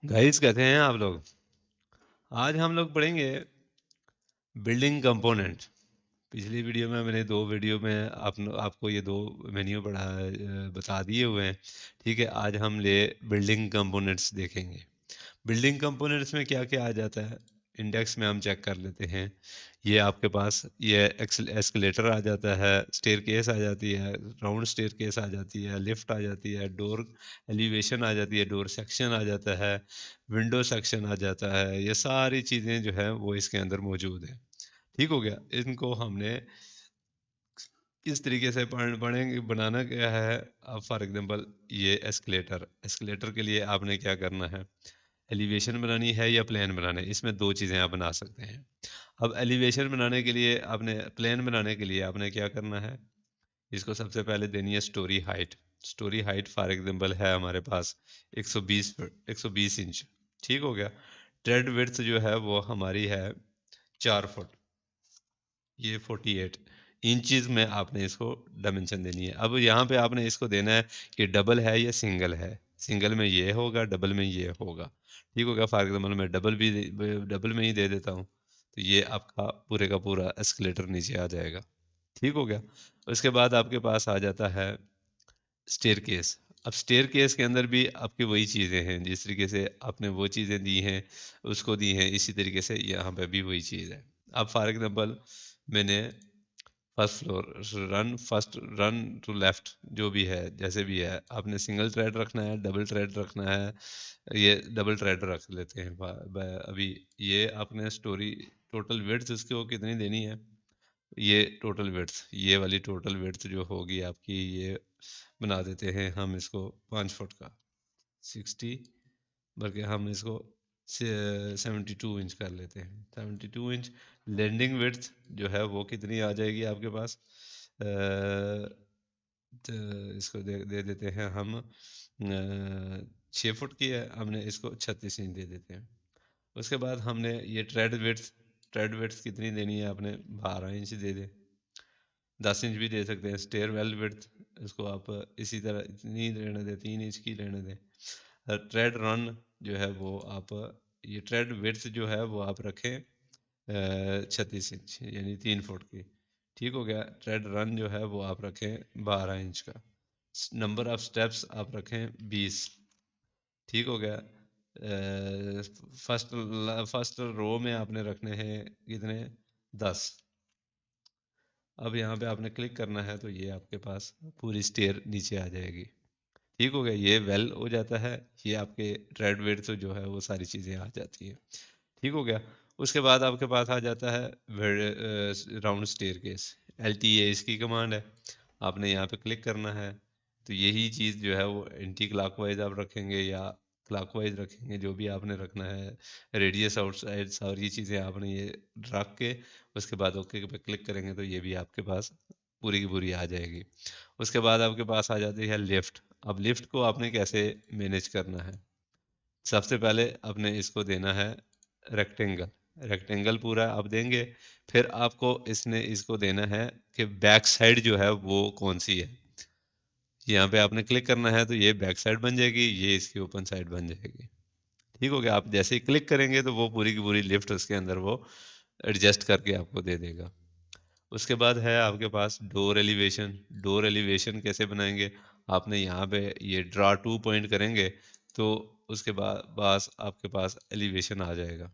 Guys कहते हैं आप लोग। आज हम लोग पढ़ेंगे बिल्डिंग कंपोनेंट। पिछली वीडियो में मैंने दो वीडियो में आपको ये दो मेन्यू बता दिए हुए हैं। ठीक है, आज हम ले बिल्डिंग कंपोनेंट्स देखेंगे। बिल्डिंग कंपोनेंट्स में क्या क्या आ जाता है, इंडेक्स में हम चेक कर लेते हैं। ये आपके पास ये एस्केलेटर आ जाता है, स्टेयर केस आ जाती है, राउंड स्टेयर केस आ जाती है, लिफ्ट आ जाती है, डोर एलिवेशन आ जाती है, डोर सेक्शन आ जाता है, विंडो सेक्शन आ जाता है। ये सारी चीज़ें जो है वो इसके अंदर मौजूद है। ठीक हो गया, इनको हमने किस तरीके से पढ़ेंगे, बनाना क्या है। अब फॉर एग्जांपल ये एस्केलेटर, एस्केलेटर के लिए आपने क्या करना है, एलिवेशन बनानी है या प्लेन बनाना है, इसमें दो चीज़ें आप बना सकते हैं। अब एलिवेशन बनाने के लिए आपने, प्लेन बनाने के लिए आपने क्या करना है, इसको सबसे पहले देनी है story height. Story height for example है हमारे पास 120 फुट, 120 इंच। ठीक हो गया। ट्रेड विड्थ जो है वो हमारी है 4 फुट, ये 48 इंचज में आपने इसको डायमेंशन देनी है। अब यहाँ पे आपने इसको देना है कि डबल है या सिंगल है। सिंगल में ये होगा, डबल में ये होगा। ठीक होगा, फॉर एग्जाम्पल मैं डबल में ही दे देता हूँ, तो ये आपका पूरे का पूरा एस्केलेटर नीचे आ जाएगा। ठीक हो गया। उसके बाद आपके पास आ जाता है स्टेयर केस। अब स्टेयर केस के अंदर भी आपकी वही चीज़ें हैं, जिस तरीके से आपने वो चीज़ें दी हैं उसको दी हैं, इसी तरीके से यहाँ पे भी वही चीज़ है। अब फॉर एग्जांपल मैंने first floor run to left, जो भी है जैसे भी है, आपने सिंगल थ्रेड रखना है, डबल थ्रेड रखना है। ये डबल थ्रेड रख लेते हैं। अभी ये आपने स्टोरी टोटल विड्थ उसको कितनी देनी है, ये टोटल विड्थ, ये वाली टोटल विड्थ जो होगी आपकी, ये बना देते हैं हम इसको 5 फुट का, 60, बल्कि हम इसको 72 इंच कर लेते हैं। 72 इंच लैंडिंग विड्थ जो है वो कितनी आ जाएगी आपके पास, तो इसको दे देते हैं हम 6 फुट की है, हमने इसको 36 इंच दे देते हैं। उसके बाद हमने ये ट्रेड विड्थ कितनी देनी है, आपने 12 इंच दे दे, 10 इंच भी दे सकते हैं। स्टेयर वेल विड्थ इसको आप इसी तरह इतनी रहने दें, 3 इंच की रहने दें। ट्रेड रन जो है वो आप, ये ट्रेड विड्थ जो है वो आप रखें 36 इंच, यानी 3 फुट की। ठीक हो गया। ट्रेड रन जो है वो आप रखें 12 इंच का। नंबर ऑफ स्टेप्स आप रखें 20। ठीक हो गया। फर्स्ट फर्स्ट रो में आपने रखने हैं कितने, 10। अब यहाँ पे आपने क्लिक करना है तो ये आपके पास पूरी स्टेयर नीचे आ जाएगी। ठीक हो गया, ये वेल हो जाता है। ये आपके ट्रेड वेट जो है वो सारी चीज़ें आ जाती हैं। ठीक हो गया। उसके बाद आपके पास आ जाता है राउंड स्टेयर केस, LTA इसकी कमांड है। आपने यहाँ पे क्लिक करना है, तो यही चीज़ जो है वो एंटी क्लॉकवाइज आप रखेंगे या क्लॉकवाइज रखेंगे, जो भी आपने रखना है। रेडियस आउटसाइड सारी चीज़ें आपने ये रख के उसके बाद ओके पे क्लिक करेंगे तो ये भी आपके पास पूरी की पूरी आ जाएगी। उसके बाद आपके पास आ जाती है लिफ्ट। अब लिफ्ट को आपने कैसे मैनेज करना है, सबसे पहले आपने इसको देना है रेक्टेंगल। रेक्टेंगल पूरा आप देंगे, फिर आपको इसको देना है कि बैक साइड जो है वो कौन सी है। यहाँ पे आपने क्लिक करना है तो ये बैक साइड बन जाएगी, ये इसकी ओपन साइड बन जाएगी। ठीक हो गया। आप जैसे ही क्लिक करेंगे तो वो पूरी की पूरी लिफ्ट उसके अंदर वो एडजस्ट करके आपको दे देगा। उसके बाद है आपके पास डोर एलिवेशन। डोर एलिवेशन कैसे बनाएंगे, आपने यहाँ पे ये ड्रा 2 पॉइंट करेंगे तो उसके बाद बस आपके पास एलिवेशन आ जाएगा।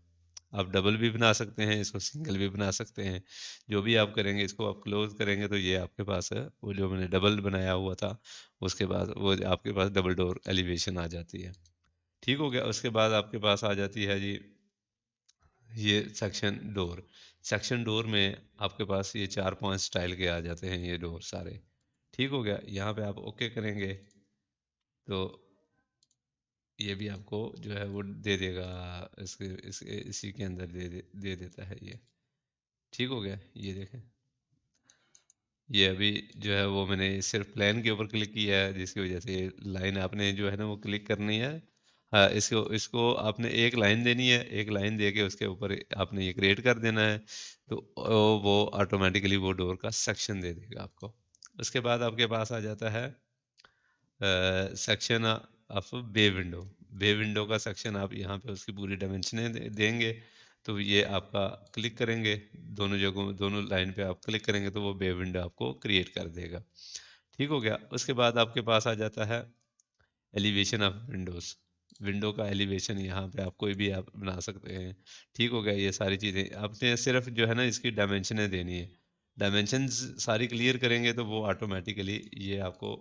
आप डबल भी बना सकते हैं, इसको सिंगल भी बना सकते हैं। जो भी आप करेंगे, इसको आप क्लोज करेंगे तो ये आपके पास है वो जो मैंने डबल बनाया हुआ था, उसके बाद वो आपके पास डबल डोर एलिवेशन आ जाती है। ठीक हो गया। उसके बाद आपके पास आ जाती है जी ये सेक्शन डोर। सेक्शन डोर में आपके पास ये 4-5 स्टाइल के आ जाते हैं ये डोर सारे। ठीक हो गया। यहाँ पे आप ओके करेंगे तो ये भी आपको जो है वो दे देगा, इसी के अंदर दे देता है ये। ठीक हो गया। ये देखें, ये अभी जो है वो मैंने सिर्फ प्लान के ऊपर क्लिक किया है, जिसकी वजह से ये लाइन आपने जो है ना वो क्लिक करनी है। हाँ, इसको इसको आपने एक लाइन देनी है, एक लाइन दे के उसके ऊपर आपने ये क्रिएट कर देना है, तो वो ऑटोमेटिकली वो डोर का सेक्शन दे देगा आपको। उसके बाद आपके पास आ जाता है section of bay window. Bay window का सेक्शन आप यहाँ पे उसकी पूरी डायमेंशनें देंगे, तो ये आपका क्लिक करेंगे दोनों जगहों, दोनों लाइन पे आप क्लिक करेंगे तो वो बे विंडो आपको क्रिएट कर देगा। ठीक हो गया। उसके बाद आपके पास आ जाता है एलिवेशन ऑफ विंडोज़। विंडो का एलिवेशन यहाँ पे आप कोई भी आप बना सकते हैं। ठीक हो गया। ये सारी चीज़ें आपने सिर्फ जो है ना इसकी डायमेंशनें देनी है। डायमेंशंस सारी क्लियर करेंगे तो वो ऑटोमेटिकली ये आपको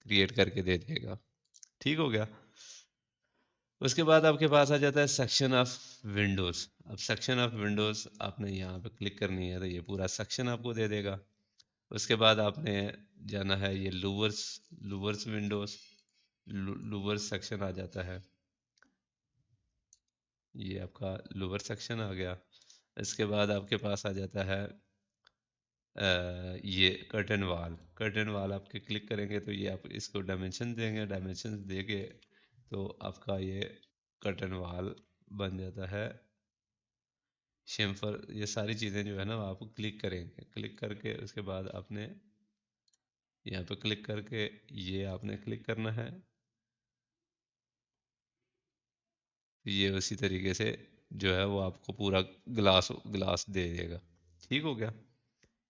क्रिएट करके दे देगा। ठीक हो गया। उसके बाद आपके पास आ जाता है सेक्शन ऑफ विंडोज़। अब सेक्शन ऑफ विंडोज़ आपने यहाँ पे क्लिक करनी है तो ये पूरा सेक्शन आपको दे देगा। उसके बाद आपने जाना है ये louvres, louvres windows, louvres section आ जाता है। ये आपका लोअर सेक्शन आ गया। इसके बाद आपके पास आ जाता है ये कर्टन वाल। कर्टन वाल आपके क्लिक करेंगे तो ये आप इसको डायमेंशन देंगे, डायमेंशन देके तो आपका ये कर्टन वाल बन जाता है। शेम्फर, ये सारी चीज़ें जो है ना आप क्लिक करेंगे, क्लिक करके उसके बाद आपने यहाँ पे क्लिक करके ये आपने क्लिक करना है। ये उसी तरीके से जो है वो आपको पूरा ग्लास ग्लास दे देगा। ठीक हो गया।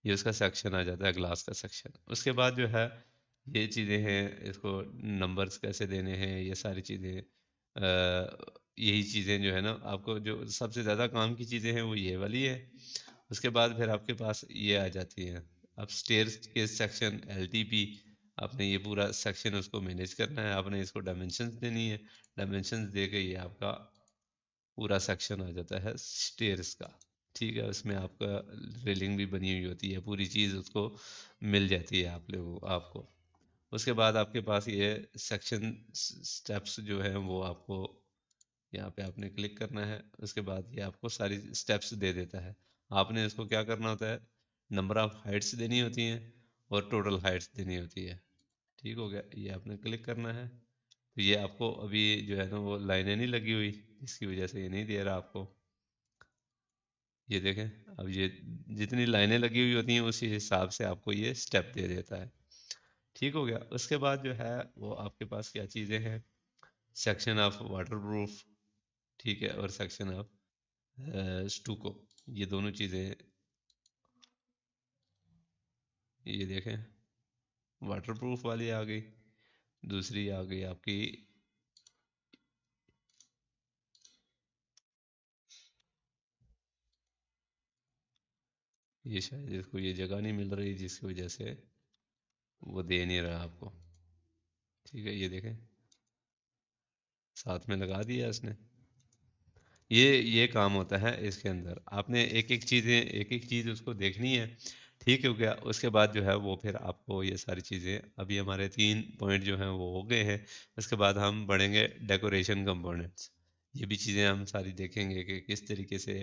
ये उसका सेक्शन आ जाता है, ग्लास का सेक्शन। उसके बाद जो है ये चीज़ें हैं, इसको नंबर्स कैसे देने हैं, ये सारी चीज़ें यही चीज़ें जो है ना आपको जो सबसे ज़्यादा काम की चीज़ें हैं वो ये वाली है। उसके बाद फिर आपके पास ये आ जाती हैं। अब स्टेयर्स के सेक्शन एलटीपी, आपने ये पूरा सेक्शन उसको मैनेज करना है, आपने इसको डायमेंशंस देनी है। डायमेंशंस दे के ये आपका पूरा सेक्शन आ जाता है स्टेयर्स का। ठीक है। उसमें आपका रेलिंग भी बनी हुई होती है, पूरी चीज़ उसको मिल जाती है आप लोगों आपको। उसके बाद आपके पास ये सेक्शन स्टेप्स जो है वो आपको यहाँ पे आपने क्लिक करना है। उसके बाद ये आपको सारी स्टेप्स दे देता है। आपने इसको क्या करना होता है, नंबर ऑफ हाइट्स देनी होती हैं और टोटल हाइट्स देनी होती है। ठीक हो गया। ये आपने क्लिक करना है तो ये आपको अभी जो है ना वो लाइनें नहीं लगी हुई, इसकी वजह से ये नहीं दे रहा आपको। ये देखें, अब ये जितनी लाइनें लगी हुई होती हैं उसी हिसाब से आपको ये स्टेप दे देता है। ठीक हो गया। उसके बाद जो है वो आपके पास क्या चीज़ें हैं, सेक्शन ऑफ वाटरप्रूफ, ठीक है, और सेक्शन ऑफ स्टूको। ये दोनों चीज़ें, ये देखें, वाटरप्रूफ वाली आ गई, दूसरी आ गई आपकी, ये शायद इसको ये जगह नहीं मिल रही जिसकी वजह से वो दे नहीं रहा आपको। ठीक है। ये देखें, साथ में लगा दिया इसने। ये काम होता है इसके अंदर। आपने एक एक चीज़ उसको देखनी है। ठीक हो गया। उसके बाद जो है वो फिर आपको ये सारी चीज़ें, अभी हमारे 3 पॉइंट जो हैं वो हो गए हैं। उसके बाद हम बढ़ेंगे डेकोरेशन कंपोनेंट्स। ये भी चीज़ें हम सारी देखेंगे कि किस तरीके से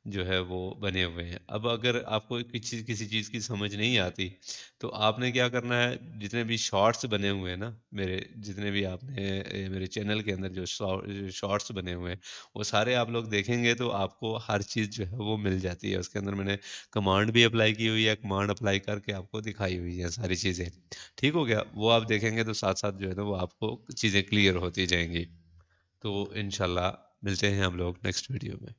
जो है वो बने हुए हैं। अब अगर आपको किसी चीज़ की समझ नहीं आती तो आपने क्या करना है, जितने भी शॉर्ट्स बने हुए हैं ना मेरे, जितने भी आपने मेरे चैनल के अंदर जो शॉर्ट्स बने हुए हैं वो सारे आप लोग देखेंगे तो आपको हर चीज़ जो है वो मिल जाती है। उसके अंदर मैंने कमांड भी अप्लाई की हुई है, कमांड अप्लाई करके आपको दिखाई हुई है सारी चीज़ें। ठीक हो गया। वो आप देखेंगे तो साथ साथ जो है ना वो आपको चीज़ें क्लियर होती जाएंगी। तो इंशाल्लाह मिलते हैं हम लोग नेक्स्ट वीडियो में।